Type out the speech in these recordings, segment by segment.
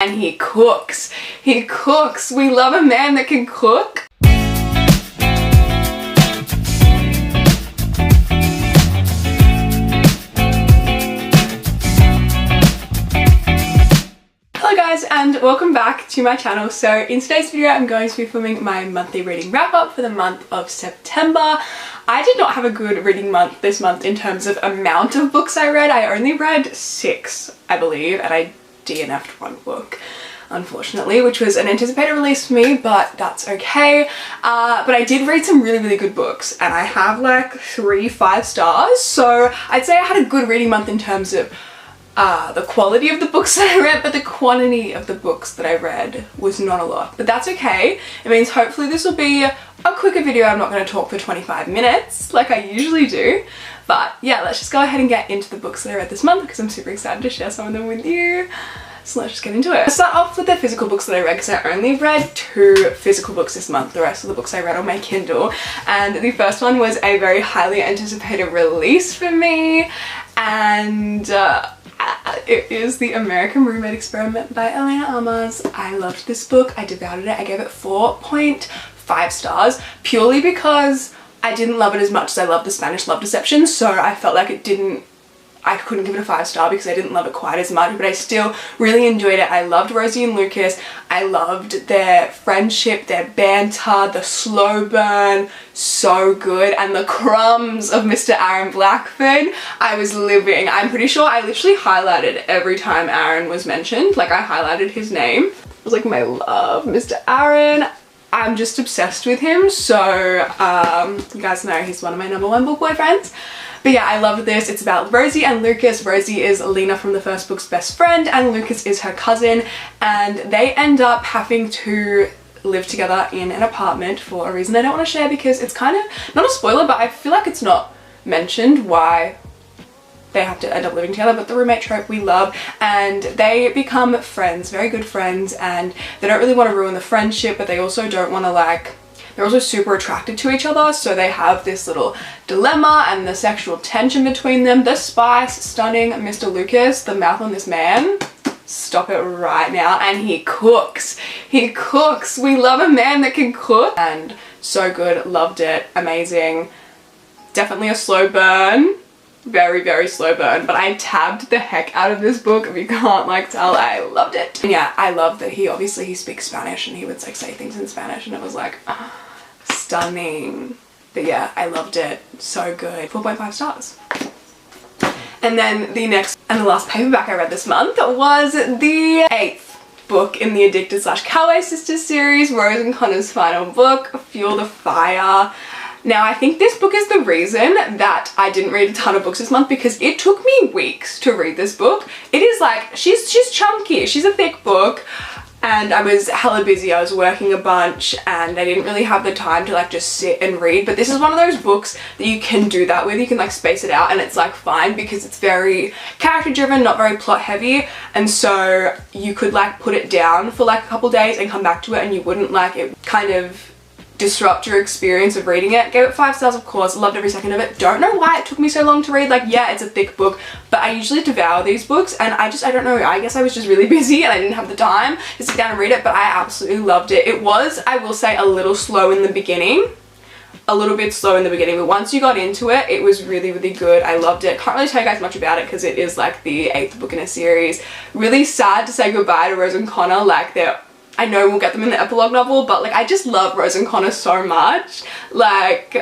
And he cooks. He cooks. We love a man that can cook. Hello guys and welcome back to my channel. So in today's video I'm going to be filming my monthly reading wrap up for the month of September. I did not have a good reading month this month in terms of amount of books I read. I only read 6, I believe, and I DNF'd one book, unfortunately, which was an anticipated release for me, but that's okay. But I did read some really good books and I have like 3 5 stars, so I'd say I had a good reading month in terms of the quality of the books that I read, but the quantity of the books that I read was not a lot. But that's okay. It means hopefully this will be a quicker video. I'm not going to talk for 25 minutes like I usually do. But yeah, let's just go ahead and get into the books that I read this month because I'm super excited to share some of them with you. So let's just get into it. I'll start off with the physical books that I read because I only read 2 physical books this month. The rest of the books I read on my Kindle. And the first one was a very highly anticipated release for me. And it is The American Roommate Experiment by Elena Almaz. I loved this book. I devoured it. I gave it 4.5 stars purely because I didn't love it as much as I loved the Spanish Love Deception, so I felt like I couldn't give it a 5-star because I didn't love it quite as much, but I still really enjoyed it. I loved Rosie and Lucas. I loved their friendship, their banter, the slow burn, so good, and the crumbs of Mr. Aaron Blackford. I was living. I'm pretty sure I literally highlighted every time Aaron was mentioned. Like, I highlighted his name. It was like my love, Mr. Aaron. I'm just obsessed with him, so you guys know he's one of my #1 book boyfriends. But yeah, I loved this. It's about Rosie and Lucas. Rosie is Lena from the first book's best friend and Lucas is her cousin, and they end up having to live together in an apartment for a reason I don't want to share because it's kind of, not a spoiler, but I feel like it's not mentioned why they have to end up living together, but the roommate trope we love, and they become friends, very good friends, and they don't really want to ruin the friendship, but they also don't want to, like, they're also super attracted to each other, so they have this little dilemma and the sexual tension between them. The spice, stunning Mr. Lucas, the mouth on this man, stop it right now. And he cooks. He cooks. We love a man that can cook. And so good, loved it, amazing. Definitely a slow burn. Very slow burn, but I tabbed the heck out of this book if you can't like tell. I loved it. And yeah, I love that he speaks Spanish and he would like say things in Spanish and it was like stunning. But yeah, I loved it. So good. 4.5 stars. And then the next and the last paperback I read this month was the 8th book in the Addicted / Cowboy Sisters series, Rose and Connor's final book, Fuel the Fire. Now, I think this book is the reason that I didn't read a ton of books this month because it took me weeks to read this book. It is like, she's chunky, she's a thick book, and I was hella busy. I was working a bunch and I didn't really have the time to like just sit and read, but this is one of those books that you can do that with. You can like space it out and it's like fine because it's very character driven, not very plot heavy, and so you could like put it down for like a couple days and come back to it and you wouldn't like it kind of disrupt your experience of reading it. Gave it 5 stars, of course. Loved every second of it. Don't know why it took me so long to read. Like, yeah, it's a thick book, but I usually devour these books and I don't know, I guess I was just really busy and I didn't have the time to sit down and read it, but I absolutely loved it. It was, I will say, a little slow in the beginning. A little bit slow in the beginning, but once you got into it, it was really good. I loved it. Can't really tell you guys much about it because it is like the 8th book in a series. Really sad to say goodbye to Rose and Connor. Like, I know we'll get them in the epilogue novel, but like I just love Rose and Connor so much. Like,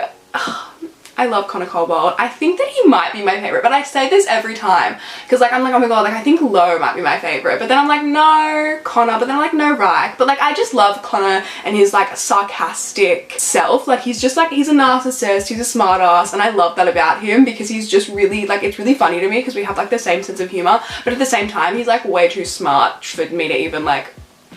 I love Connor Cobalt. I think that he might be my favorite, but I say this every time because like I'm like, oh my god, like I think Lo might be my favorite, but then I'm like, no, Connor, but then I'm like, no, Reich. But like I just love Connor and his like sarcastic self. Like he's just like, he's a narcissist, he's a smart ass, and I love that about him because he's just really like, it's really funny to me because we have like the same sense of humor, but at the same time he's like way too smart for me to even like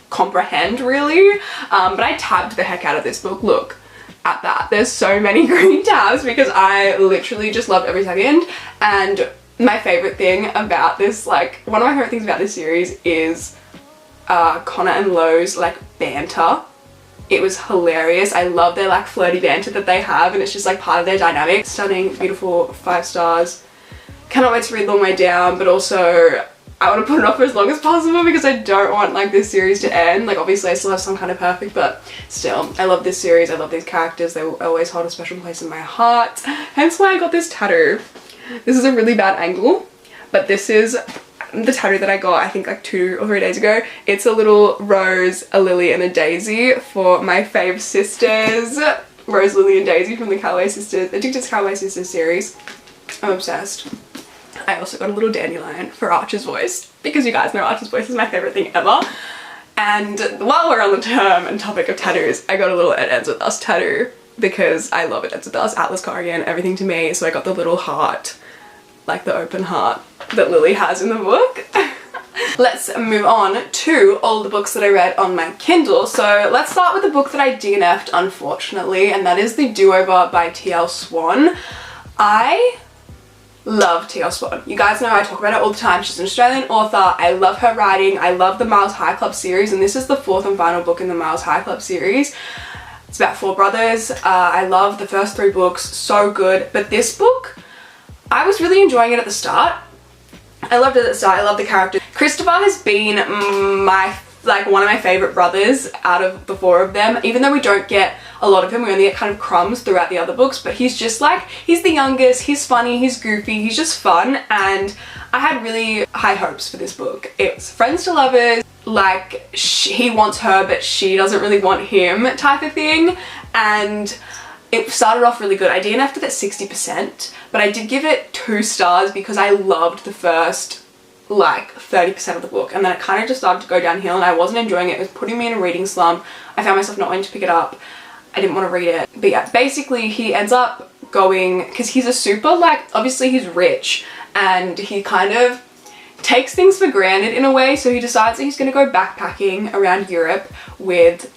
comprehend really. But I tabbed the heck out of this book. Look at that, there's so many green tabs because I literally just loved every second. And my favorite thing about this, like one of my favorite things about this series is Connor and Lo's like banter. It was hilarious. I love their like flirty banter that they have and it's just like part of their dynamic. Stunning, beautiful, 5 stars. Cannot wait to read Long Way Down, but also I want to put it off for as long as possible because I don't want like this series to end. Like obviously I still have some kind of perfect, but still I love this series. I love these characters. They will always hold a special place in my heart. Hence why I got this tattoo. This is a really bad angle, but this is the tattoo that I got I think like 2 or 3 days ago. It's a little rose, a lily and a daisy for my fave sisters. Rose, Lily and Daisy from the Calloway Sisters, Addicted to Calloway Sisters series. I'm obsessed. I also got a little dandelion for Archer's voice because you guys know Archer's voice is my favourite thing ever. And while we're on the term and topic of tattoos, I got a little It Ends With Us tattoo because I love It Ends With Us, Atlas Corrigan, everything to me. So I got the little heart, like the open heart that Lily has in the book. Let's move on to all the books that I read on my Kindle. So let's start with the book that I DNF'd, unfortunately, and that is The Do-Over by T.L. Swan. I love T.L. Swan. You guys know I talk about her all the time. She's an Australian author. I love her writing. I love the Miles High Club series, and this is the 4th and final book in the Miles High Club series. It's about 4 brothers. I love the first 3 books, so good. But this book, I was really enjoying it at the start. I loved it at the start. I love the character. Christopher has been one of my favourite brothers out of the 4 of them. Even though we don't get a lot of him, we only get kind of crumbs throughout the other books, but he's just like, he's the youngest, he's funny, he's goofy, he's just fun, and I had really high hopes for this book. It's friends to lovers, like he wants her but she doesn't really want him type of thing, and it started off really good. I DNF'd it at 60%, but I did give it 2 stars because I loved the first like 30% of the book, and then it kind of just started to go downhill and I wasn't enjoying it. It was putting me in a reading slump. I found myself not wanting to pick it up. I didn't want to read it. But yeah, basically he ends up going, because he's a super, like, obviously he's rich and he kind of takes things for granted in a way, so he decides that he's going to go backpacking around Europe with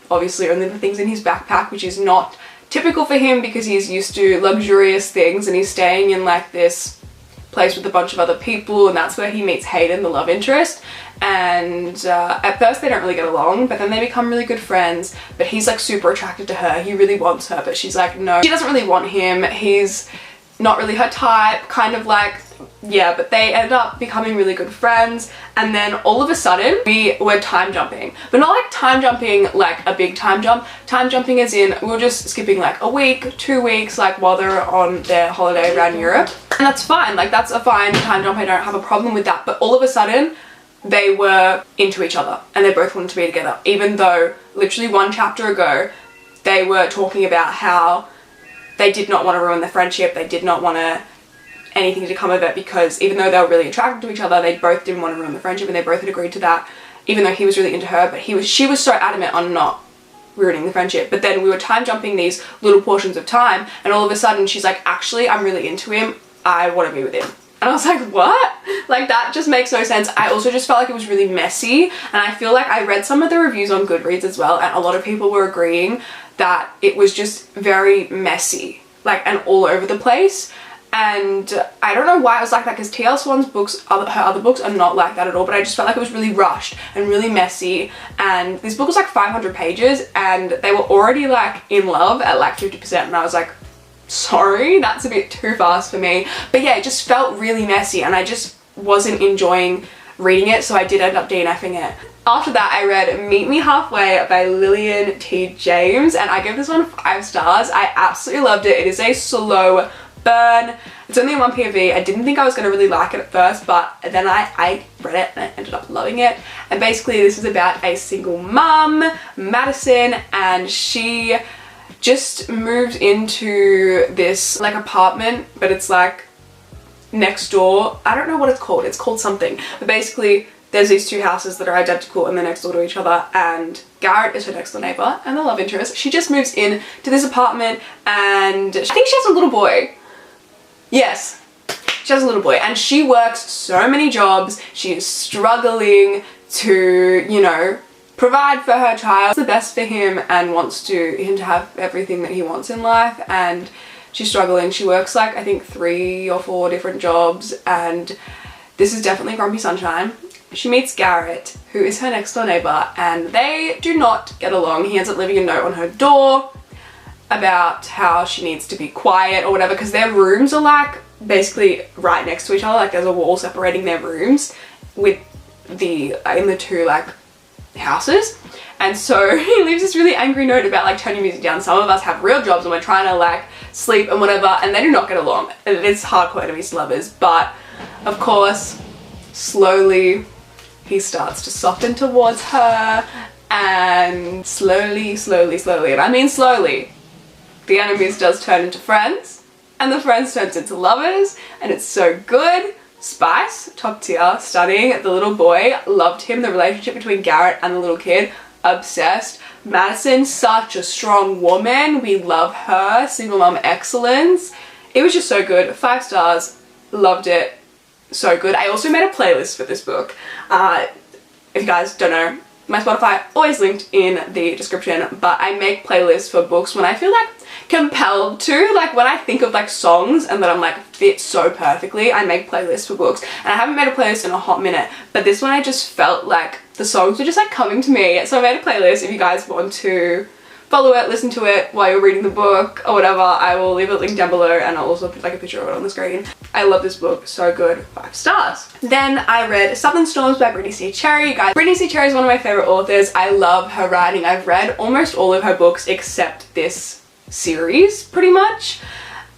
obviously only the things in his backpack, which is not typical for him because he's used to luxurious things, and he's staying in like this place with a bunch of other people, and that's where he meets Hayden, the love interest. And at first they don't really get along, but then they become really good friends. But he's like super attracted to her, he really wants her, but she's like no, she doesn't really want him, he's not really her type, kind of like, yeah. But they end up becoming really good friends, and then all of a sudden we were time jumping, but not like time jumping like a big time jumping as in we were just skipping like a week, 2 weeks, like while they're on their holiday around Europe. And that's fine, like that's a fine time jump, I don't have a problem with that. But all of a sudden they were into each other and they both wanted to be together, even though literally 1 chapter ago they were talking about how they did not want to ruin the friendship, they did not want anything to come of it, because even though they were really attracted to each other, they both didn't want to ruin the friendship, and they both had agreed to that, even though he was really into her, but she was so adamant on not ruining the friendship. But then we were time jumping these little portions of time, and all of a sudden she's like, actually I'm really into him, I want to be with him. And I was like, what? Like that just makes no sense. I also just felt like it was really messy, and I feel like I read some of the reviews on Goodreads as well, and a lot of people were agreeing that it was just very messy, like, and all over the place. And I don't know why it was like that, because T.L. Swan's books, her other books are not like that at all, but I just felt like it was really rushed and really messy. And this book was like 500 pages and they were already like in love at like 50%, and I was like, sorry, that's a bit too fast for me. But yeah, it just felt really messy and I just wasn't enjoying reading it, so I did end up DNFing it. After that I read Meet Me Halfway by Lillian T. James, and I gave this one 5 stars. I absolutely loved it. It is a slow burn. It's only 1 POV. I didn't think I was going to really like it at first, but then I read it and I ended up loving it. And basically this is about a single mum, Madison, and she just moved into this like apartment, but it's like next door. I don't know what it's called something, but basically there's these 2 houses that are identical and they're next door to each other, and Garrett is her next door neighbor and the love interest. She just moves in to this apartment, and I think she has a little boy. Yes, she has a little boy, and she works so many jobs. She is struggling to, you know, provide for her child the best for him, and wants him to have everything that he wants in life, and she's struggling. She works like I think 3 or 4 different jobs, and this is definitely Grumpy Sunshine. She meets Garrett, who is her next door neighbor, and they do not get along. He ends up leaving a note on her door about how she needs to be quiet or whatever, because their rooms are like basically right next to each other, like there's a wall separating their rooms, with in the two like houses. And so he leaves this really angry note about like turning music down. Some of us have real jobs and we're trying to like sleep and whatever, and they do not get along. It's hardcore enemies to lovers, but of course slowly he starts to soften towards her, and slowly, and I mean slowly, the enemies does turn into friends, and the friends turns into lovers, and it's so good. Spice, top tier, stunning. The little boy, loved him. The relationship between Garrett and the little kid, obsessed. Madison, such a strong woman. We love her. Single mom excellence. It was just so good. 5 stars. Loved it. So good. I also made a playlist for this book. If you guys don't know, my Spotify always linked in the description, but I make playlists for books when I feel like compelled to, like when I think of like songs and that I'm like fit so perfectly, I make playlists for books. And I haven't made a playlist in a hot minute, but this one I just felt like the songs were just like coming to me, so I made a playlist. If you guys want to follow it, listen to it while you're reading the book or whatever, I will leave a link down below, and I'll also put like a picture of it on the screen. I love this book, so good, 5 stars. Then I read Southern Storms by Brittany C. Cherry. Guys, Brittany C. Cherry is one of my favorite authors. I love her writing. I've read almost all of her books except this series pretty much,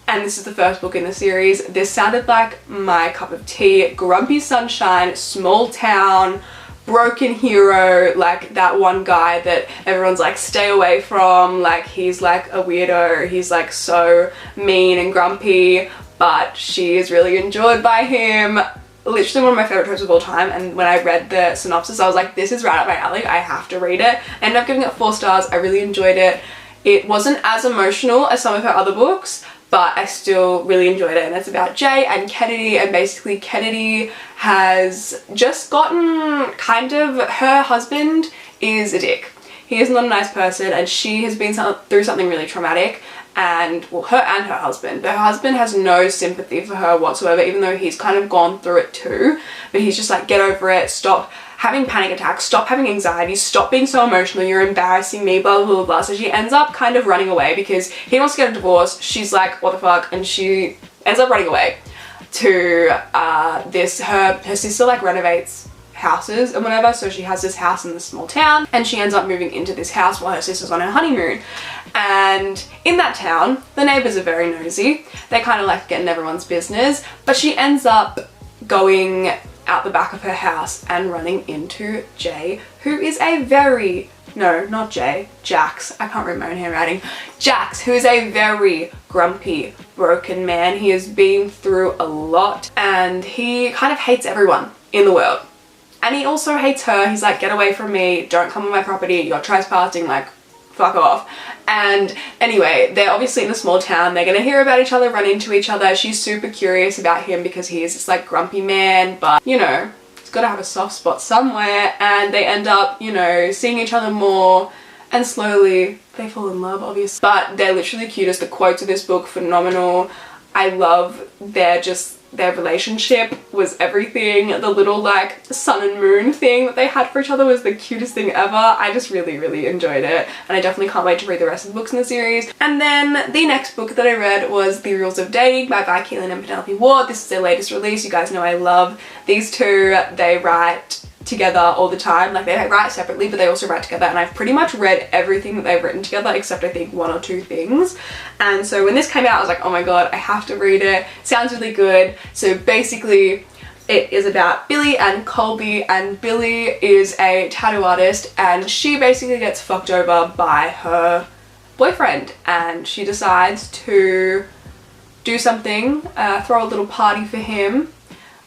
and this is the first book in the series. This sounded like my cup of tea. Grumpy sunshine, small town, broken hero, like that one guy that everyone's like stay away from, like he's like a weirdo, he's like so mean and grumpy, but she is really enjoyed by him. Literally one of my favorite tropes of all time, and when I read the synopsis I was like, this is right up my alley, I have to read it. I ended up giving it 4 stars. I really enjoyed it. It wasn't as emotional as some of her other books, but I still really enjoyed it, and it's about Jay and Kennedy, and basically Kennedy has just gotten kind of, her husband is a dick. He is not a nice person, and she has been through something really traumatic, and well, her and her husband, but her husband has no sympathy for her whatsoever, even though he's kind of gone through it too, but he's just like, get over it, stop having panic attacks, stop having anxiety, stop being so emotional, you're embarrassing me, blah, blah, blah, blah. So she ends up kind of running away because he wants to get a divorce. She's like, what the fuck? And she ends up running away to her sister like renovates houses and whatever, so she has this house in this small town, and she ends up moving into this house while her sister's on her honeymoon. And in that town, the neighbors are very nosy. They kind of like get in everyone's business, but she ends up going out the back of her house and running into Jay, who is a very, no, not Jay, Jax, I can't read my own handwriting, Jax, who is a very grumpy, broken man. He has been through a lot, and he kind of hates everyone in the world. And he also hates her. He's like, get away from me, don't come on my property, you're trespassing, like, fuck off. And anyway, they're obviously in a small town, they're gonna hear about each other, run into each other. She's super curious about him because he is this like grumpy man, but you know, he's gotta have a soft spot somewhere, and they end up, you know, seeing each other more, and slowly they fall in love, obviously. But they're literally the cutest. The quotes of this book, phenomenal. I love their relationship was everything. The little like sun and moon thing that they had for each other was the cutest thing ever. I just really enjoyed it, and I definitely can't wait to read the rest of the books in the series. And then the next book that I read was The Rules of Dating by Vi Keelan and Penelope Ward. This is their latest release. You guys know I love these two. They write together all the time. Like, they write separately, but they also write together, and I've pretty much read everything that they've written together except I think 1 or 2 things. And so when this came out I was like, oh my god, I have to read it. Sounds really good. So basically it is about Billy and Colby, and Billy is a tattoo artist, and she basically gets fucked over by her boyfriend, and she decides to do something, throw a little party for him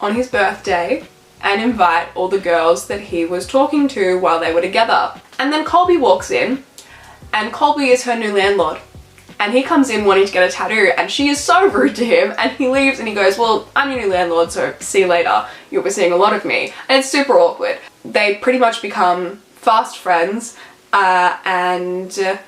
on his birthday and invite all the girls that he was talking to while they were together. And then Colby walks in, and Colby is her new landlord. And he comes in wanting to get a tattoo, and she is so rude to him, and he leaves and he goes, well, I'm your new landlord, so see you later. You'll be seeing a lot of me. And it's super awkward. They pretty much become fast friends, and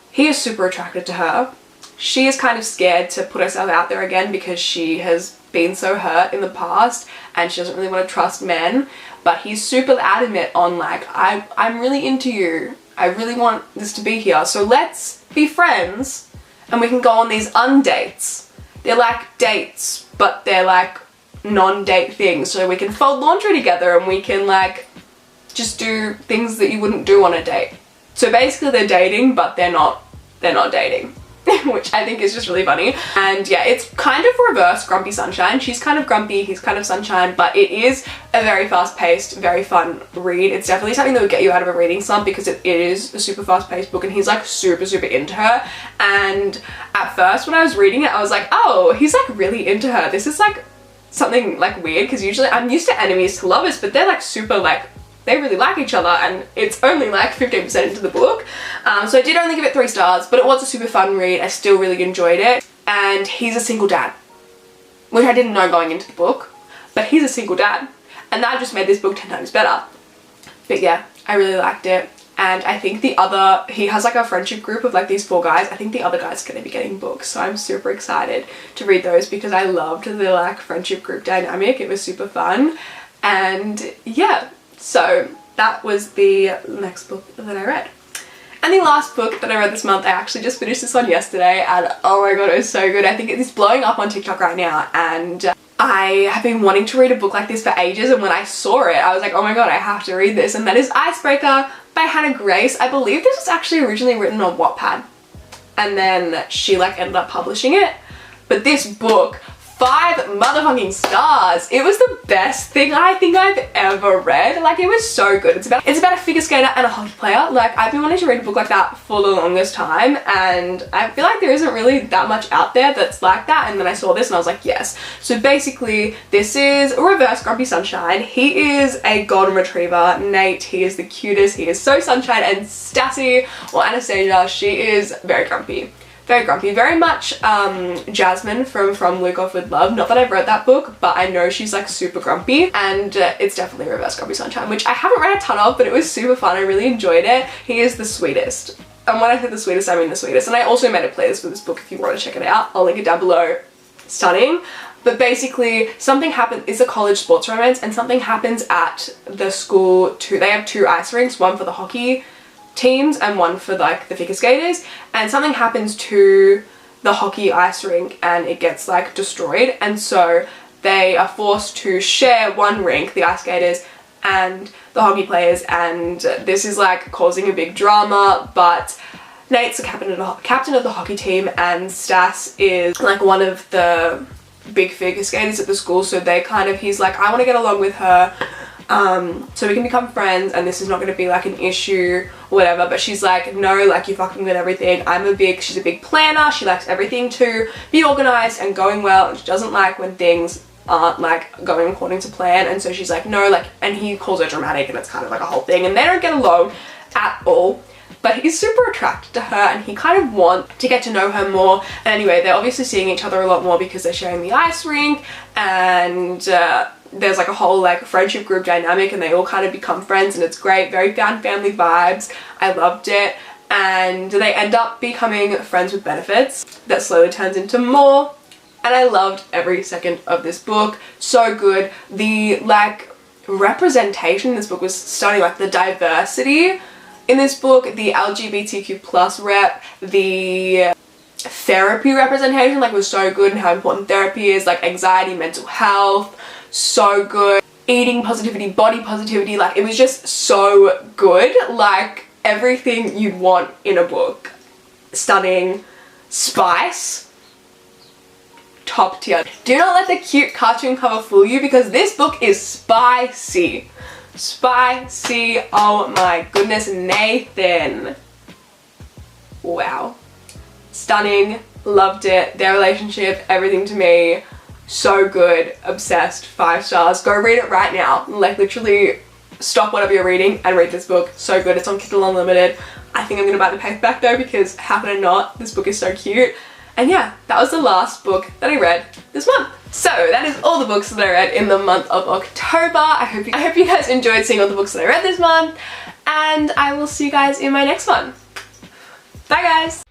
he is super attracted to her. She is kind of scared to put herself out there again because she has been so hurt in the past, and she doesn't really want to trust men, but he's super adamant on like, I'm really into you, I really want this to be here, so let's be friends and we can go on these undates. They're like dates, but they're like non-date things. So we can fold laundry together and we can like just do things that you wouldn't do on a date. So basically they're dating, but they're not dating. Which I think is just really funny. And yeah, it's kind of reverse Grumpy Sunshine. She's kind of grumpy, he's kind of sunshine, but it is a very fast-paced, very fun read. It's definitely something that would get you out of a reading slump because it is a super fast-paced book and he's like super into her. And at first when I was reading it, I was like, oh, he's like really into her. This is like something like weird because usually I'm used to enemies to lovers, but they're like super like, they really like each other, and it's only like 15% into the book. So I did only give it 3 stars, but it was a super fun read. I still really enjoyed it. And he's a single dad, which I didn't know going into the book, but he's a single dad. And that just made this book 10 times better. But yeah, I really liked it. And I think he has like a friendship group of like these 4 guys. I think the other guy's gonna be getting books. So I'm super excited to read those because I loved the like friendship group dynamic. It was super fun. And yeah. So that was the next book that I read. And the last book that I read this month, I actually just finished this one yesterday and oh my god, it was so good. I think it's blowing up on TikTok right now and I have been wanting to read a book like this for ages, and when I saw it, I was like, oh my god, I have to read this. And that is Icebreaker by Hannah Grace. I believe this was actually originally written on Wattpad and then she like ended up publishing it. But this book, 5 motherfucking stars. It was the best thing I think I've ever read. Like, it was so good. It's about a figure skater and a hockey player. Like, I've been wanting to read a book like that for the longest time, and I feel like there isn't really that much out there that's like that. And then I saw this and I was like, yes. So basically, this is a reverse Grumpy Sunshine. He is a golden retriever. Nate, he is the cutest. He is so sunshine. And Stassi, or Anastasia, she is very grumpy. Very grumpy, very much Jasmine from Luke Off With Love. Not that I've read that book, but I know she's like super grumpy, and it's definitely Reverse Grumpy Sunshine, which I haven't read a ton of, but it was super fun. I really enjoyed it. He is the sweetest. And when I say the sweetest, I mean the sweetest. And I also made a playlist for this book if you want to check it out. I'll link it down below. Stunning. But basically, something happens, it's a college sports romance, and something happens at the school too. They have 2 ice rinks, one for the hockey teams and one for like the figure skaters, and something happens to the hockey ice rink and it gets like destroyed, and so they are forced to share one rink, the ice skaters and the hockey players, and this is like causing a big drama. But Nate's the captain of the hockey team and Stas is like one of the big figure skaters at the school, so they kind of, he's like, I want to get along with her so we can become friends and this is not going to be like an issue or whatever. But she's like, no, like, you're fucking with everything. She's a big planner. She likes everything to be organized and going well, and she doesn't like when things aren't like going according to plan. And so she's like, no, like, and he calls her dramatic, and it's kind of like a whole thing, and they don't get along at all. But he's super attracted to her and he kind of wants to get to know her more. And anyway, they're obviously seeing each other a lot more because they're sharing the ice rink, and there's like a whole like friendship group dynamic, and they all kind of become friends, and it's great. Very found family vibes. I loved it. And they end up becoming friends with benefits that slowly turns into more. And I loved every second of this book. So good. The like representation in this book was stunning. Like the diversity in this book, the LGBTQ plus rep, the therapy representation like was so good, and how important therapy is, like anxiety, mental health, so good. Eating positivity, body positivity, like it was just so good. Like everything you'd want in a book. Stunning. Spice. Top tier. Do not let the cute cartoon cover fool you, because this book is spicy. Spicy. Oh my goodness. Nathan. Wow. Stunning. Loved it. Their relationship, everything to me. So good. Obsessed. 5 stars. Go read it right now. Like literally stop whatever you're reading and read this book. So good. It's on Kindle Unlimited. I think I'm gonna buy the paperback though, because how can I not? This book is so cute. And yeah, that was the last book that I read this month. So that is all the books that I read in the month of October. I hope you guys enjoyed seeing all the books that I read this month, and I will see you guys in my next one. Bye guys!